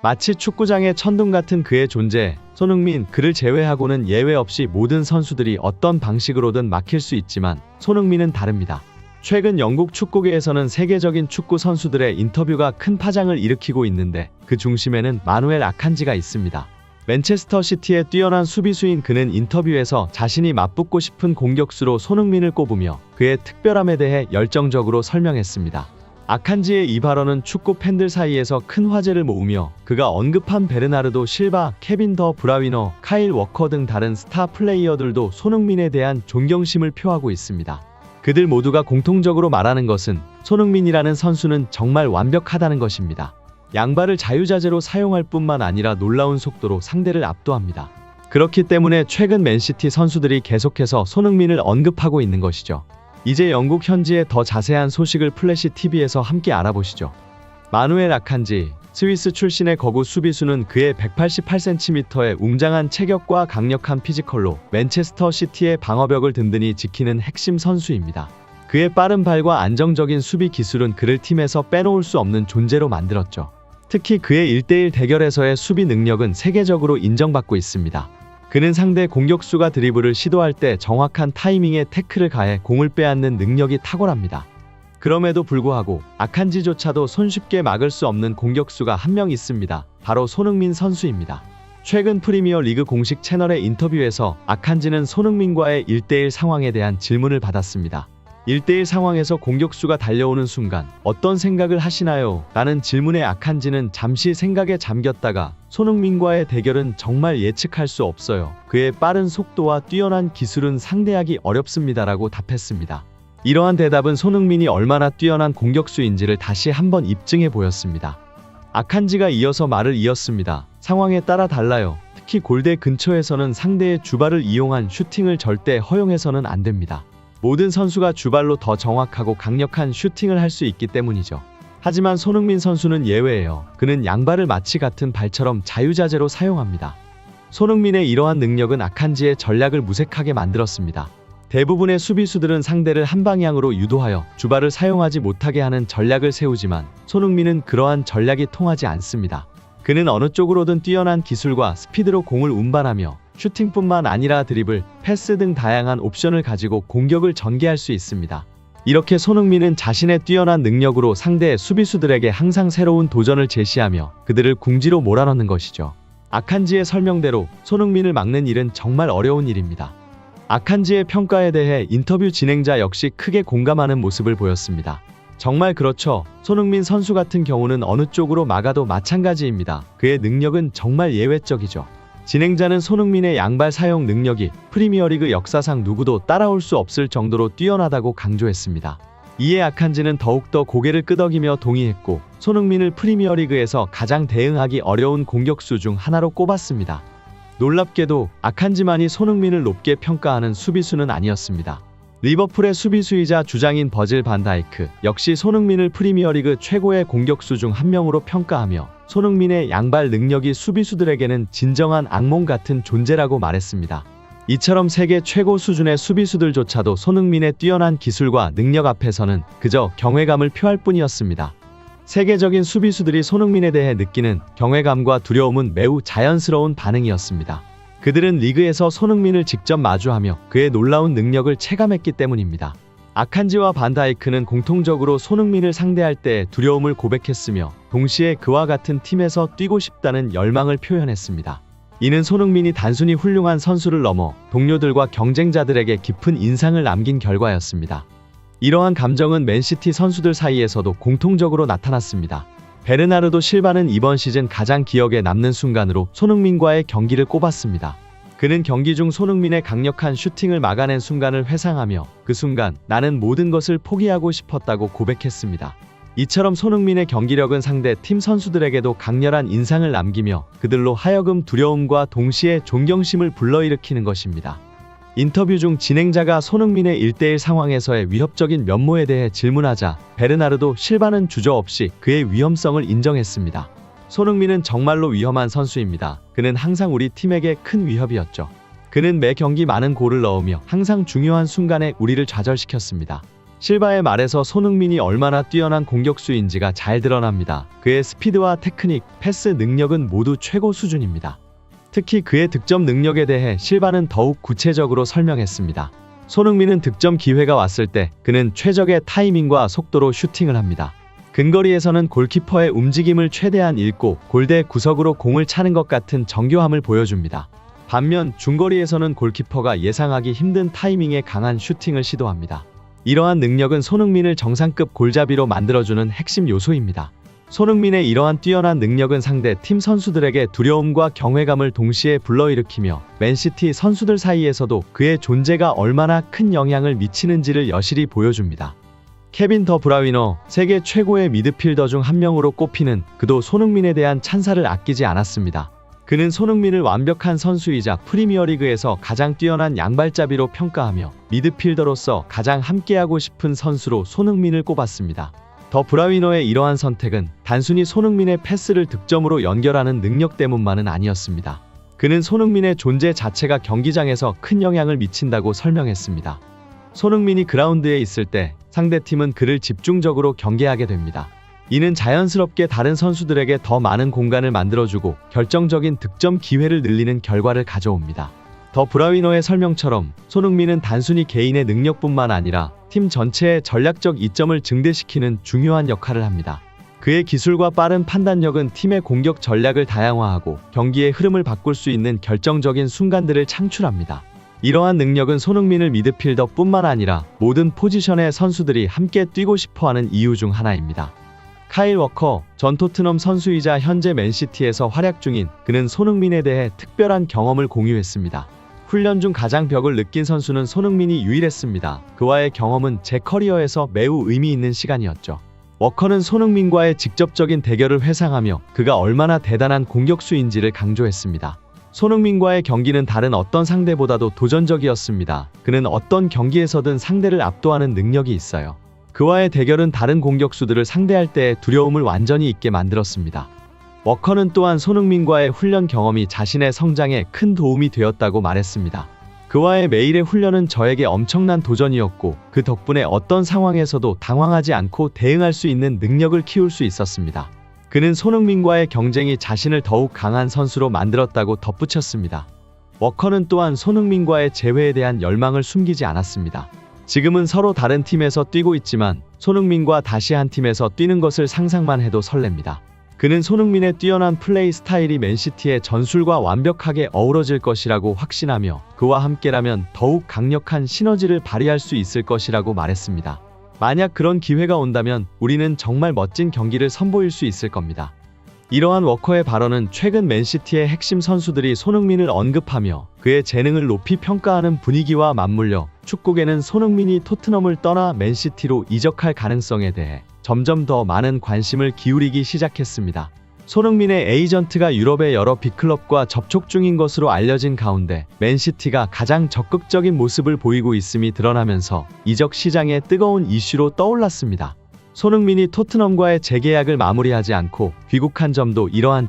마치 축구장의 천둥 같은 그의 존재, 손흥민 그를 제외하고는 예외 없이 모든 선수들이 어떤 방식으로든 막힐 수 있지만 손흥민은 다릅니다. 최근 영국 축구계에서는 세계적인 축구 선수들의 인터뷰가 큰 파장을 일으키고 있는데 그 중심에는 마누엘 아칸지가 있습니다. 맨체스터 시티의 뛰어난 수비수인 그는 인터뷰에서 자신이 맞붙고 싶은 공격수로 손흥민을 꼽으며 그의 특별함에 대해 열정적으로 설명했습니다. 아칸지의 이 발언은 축구 팬들 사이에서 큰 화제를 모으며 그가 언급한 베르나르도 실바, 케빈 더 브라위너, 카일 워커 등 다른 스타 플레이어들도 손흥민에 대한 존경심을 표하고 있습니다. 그들 모두가 공통적으로 말하는 것은 손흥민이라는 선수는 정말 완벽하다는 것입니다. 양발을 자유자재로 사용할 뿐만 아니라 놀라운 속도로 상대를 압도합니다. 그렇기 때문에 최근 맨시티 선수들이 계속해서 손흥민을 언급하고 있는 것이죠. 이제 영국 현지의 더 자세한 소식을 플래시 TV에서 함께 알아보시죠. 마누엘 아칸지, 스위스 출신의 거구 수비수는 그의 188cm의 웅장한 체격과 강력한 피지컬로 맨체스터 시티의 방어벽을 든든히 지키는 핵심 선수입니다. 그의 빠른 발과 안정적인 수비 기술은 그를 팀에서 빼놓을 수 없는 존재로 만들었죠. 특히 그의 1대1 대결에서의 수비 능력은 세계적으로 인정받고 있습니다. 그는 상대 공격수가 드리블을 시도할 때 정확한 타이밍에 태클을 가해 공을 빼앗는 능력이 탁월합니다. 그럼에도 불구하고 아칸지조차도 손쉽게 막을 수 없는 공격수가 한 명 있습니다. 바로 손흥민 선수입니다. 최근 프리미어 리그 공식 채널의 인터뷰에서 아칸지는 손흥민과의 1대1 상황에 대한 질문을 받았습니다. 1대1 상황에서 공격수가 달려오는 순간 어떤 생각을 하시나요? 라는 질문에 아칸지는 잠시 생각에 잠겼다가 손흥민과의 대결은 정말 예측할 수 없어요. 그의 빠른 속도와 뛰어난 기술은 상대하기 어렵습니다라고 답했습니다. 이러한 대답은 손흥민이 얼마나 뛰어난 공격수인지를 다시 한번 입증해 보였습니다. 아칸지가 이어서 말을 이었습니다. 상황에 따라 달라요. 특히 골대 근처에서는 상대의 주발을 이용한 슈팅을 절대 허용해서는 안 됩니다. 모든 선수가 주발로 더 정확하고 강력한 슈팅을 할 수 있기 때문이죠. 하지만 손흥민 선수는 예외예요. 그는 양발을 마치 같은 발처럼 자유자재로 사용합니다. 손흥민의 이러한 능력은 아칸지의 전략을 무색하게 만들었습니다. 대부분의 수비수들은 상대를 한 방향으로 유도하여 주발을 사용하지 못하게 하는 전략을 세우지만 손흥민은 그러한 전략이 통하지 않습니다. 그는 어느 쪽으로든 뛰어난 기술과 스피드로 공을 운반하며 슈팅뿐만 아니라 드리블, 패스 등 다양한 옵션을 가지고 공격을 전개할 수 있습니다. 이렇게 손흥민은 자신의 뛰어난 능력으로 상대 수비수들에게 항상 새로운 도전을 제시하며 그들을 궁지로 몰아넣는 것이죠. 아칸지의 설명대로 손흥민을 막는 일은 정말 어려운 일입니다. 아칸지의 평가에 대해 인터뷰 진행자 역시 크게 공감하는 모습을 보였습니다. 정말 그렇죠. 손흥민 선수 같은 경우는 어느 쪽으로 막아도 마찬가지입니다. 그의 능력은 정말 예외적이죠. 진행자는 손흥민의 양발 사용 능력이 프리미어리그 역사상 누구도 따라올 수 없을 정도로 뛰어나다고 강조했습니다. 이에 아칸지는 더욱더 고개를 끄덕이며 동의했고 손흥민을 프리미어리그에서 가장 대응하기 어려운 공격수 중 하나로 꼽았습니다. 놀랍게도 아칸지만이 손흥민을 높게 평가하는 수비수는 아니었습니다. 리버풀의 수비수이자 주장인 버질 반 다이크 역시 손흥민을 프리미어리그 최고의 공격수 중 한 명으로 평가하며 손흥민의 양발 능력이 수비수들에게는 진정한 악몽 같은 존재라고 말했습니다. 이처럼 세계 최고 수준의 수비수들조차도 손흥민의 뛰어난 기술과 능력 앞에서는 그저 경외감을 표할 뿐이었습니다. 세계적인 수비수들이 손흥민에 대해 느끼는 경외감과 두려움은 매우 자연스러운 반응이었습니다. 그들은 리그에서 손흥민을 직접 마주하며 그의 놀라운 능력을 체감했기 때문입니다. 아칸지와 반다이크는 공통적으로 손흥민을 상대할 때 두려움을 고백했으며 동시에 그와 같은 팀에서 뛰고 싶다는 열망을 표현했습니다. 이는 손흥민이 단순히 훌륭한 선수를 넘어 동료들과 경쟁자들에게 깊은 인상을 남긴 결과였습니다. 이러한 감정은 맨시티 선수들 사이에서도 공통적으로 나타났습니다. 베르나르도 실바는 이번 시즌 가장 기억에 남는 순간으로 손흥민과의 경기를 꼽았습니다. 그는 경기 중 손흥민의 강력한 슈팅을 막아낸 순간을 회상하며 그 순간 나는 모든 것을 포기하고 싶었다고 고백했습니다. 이처럼 손흥민의 경기력은 상대 팀 선수들에게도 강렬한 인상을 남기며 그들로 하여금 두려움과 동시에 존경심을 불러일으키는 것입니다. 인터뷰 중 진행자가 손흥민의 1대1 상황에서의 위협적인 면모에 대해 질문하자 베르나르도 실바는 주저없이 그의 위험성을 인정했습니다. 손흥민은 정말로 위험한 선수입니다. 그는 항상 우리 팀에게 큰 위협이었죠. 그는 매 경기 많은 골을 넣으며 항상 중요한 순간에 우리를 좌절시켰습니다. 실바의 말에서 손흥민이 얼마나 뛰어난 공격수인지가 잘 드러납니다. 그의 스피드와 테크닉, 패스 능력은 모두 최고 수준입니다. 특히 그의 득점 능력에 대해 실바는 더욱 구체적으로 설명했습니다. 손흥민은 득점 기회가 왔을 때 그는 최적의 타이밍과 속도로 슈팅을 합니다. 근거리에서는 골키퍼의 움직임을 최대한 읽고 골대 구석으로 공을 차는 것 같은 정교함을 보여줍니다. 반면 중거리에서는 골키퍼가 예상하기 힘든 타이밍에 강한 슈팅을 시도합니다. 이러한 능력은 손흥민을 정상급 골잡이로 만들어주는 핵심 요소입니다. 손흥민의 이러한 뛰어난 능력은 상대 팀 선수들에게 두려움과 경외감을 동시에 불러일으키며 맨시티 선수들 사이에서도 그의 존재가 얼마나 큰 영향을 미치는지를 여실히 보여줍니다. 케빈 더 브라위너, 세계 최고의 미드필더 중 한 명으로 꼽히는 그도 손흥민에 대한 찬사를 아끼지 않았습니다. 그는 손흥민을 완벽한 선수이자 프리미어리그에서 가장 뛰어난 양발잡이로 평가하며 미드필더로서 가장 함께하고 싶은 선수로 손흥민을 꼽았습니다. 더 브라위너의 이러한 선택은 단순히 손흥민의 패스를 득점으로 연결하는 능력 때문만은 아니었습니다. 그는 손흥민의 존재 자체가 경기장에서 큰 영향을 미친다고 설명했습니다. 손흥민이 그라운드에 있을 때 상대팀은 그를 집중적으로 경계하게 됩니다. 이는 자연스럽게 다른 선수들에게 더 많은 공간을 만들어주고 결정적인 득점 기회를 늘리는 결과를 가져옵니다. 더 브라위너의 설명처럼 손흥민은 단순히 개인의 능력뿐만 아니라 팀 전체의 전략적 이점을 증대시키는 중요한 역할을 합니다. 그의 기술과 빠른 판단력은 팀의 공격 전략을 다양화하고 경기의 흐름을 바꿀 수 있는 결정적인 순간들을 창출합니다. 이러한 능력은 손흥민을 미드필더뿐만 아니라 모든 포지션의 선수들이 함께 뛰고 싶어하는 이유 중 하나입니다. 카일 워커, 전 토트넘 선수이자 현재 맨시티에서 활약 중인 그는 손흥민에 대해 특별한 경험을 공유했습니다. 훈련 중 가장 벽을 느낀 선수는 손흥민이 유일했습니다. 그와의 경험은 제 커리어에서 매우 의미 있는 시간이었죠. 워커는 손흥민과의 직접적인 대결을 회상하며 그가 얼마나 대단한 공격수인지를 강조했습니다. 손흥민과의 경기는 다른 어떤 상대보다도 도전적이었습니다. 그는 어떤 경기에서든 상대를 압도하는 능력이 있어요. 그와의 대결은 다른 공격수들을 상대할 때의 두려움을 완전히 잊게 만들었습니다. 워커는 또한 손흥민과의 훈련 경험이 자신의 성장에 큰 도움이 되었다고 말했습니다. 그와의 매일의 훈련은 저에게 엄청난 도전이었고 그 덕분에 어떤 상황에서도 당황하지 않고 대응할 수 있는 능력을 키울 수 있었습니다. 그는 손흥민과의 경쟁이 자신을 더욱 강한 선수로 만들었다고 덧붙였습니다. 워커는 또한 손흥민과의 재회에 대한 열망을 숨기지 않았습니다. 지금은 서로 다른 팀에서 뛰고 있지만 손흥민과 다시 한 팀에서 뛰는 것을 상상만 해도 설렙니다. 그는 손흥민의 뛰어난 플레이 스타일이 맨시티의 전술과 완벽하게 어우러질 것이라고 확신하며 그와 함께라면 더욱 강력한 시너지를 발휘할 수 있을 것이라고 말했습니다. 만약 그런 기회가 온다면 우리는 정말 멋진 경기를 선보일 수 있을 겁니다. 이러한 워커의 발언은 최근 맨시티의 핵심 선수들이 손흥민을 언급하며 그의 재능을 높이 평가하는 분위기와 맞물려 축구계는 손흥민이 토트넘을 떠나 맨시티로 이적할 가능성에 대해 점점 더 많은 관심을 기울이기 시작했습니다. 손흥민의 에이전트가 유럽의 여러 빅클럽과 접촉 중인 것으로 알려진 가운데 맨시티가 가장 적극적인 모습을 보이고 있음이 드러나면서 이적 시장의 뜨거운 이슈로 떠올랐습니다. 손흥민이 토트넘과의 재계약을 마무리하지 않고 귀국한 점도 이러한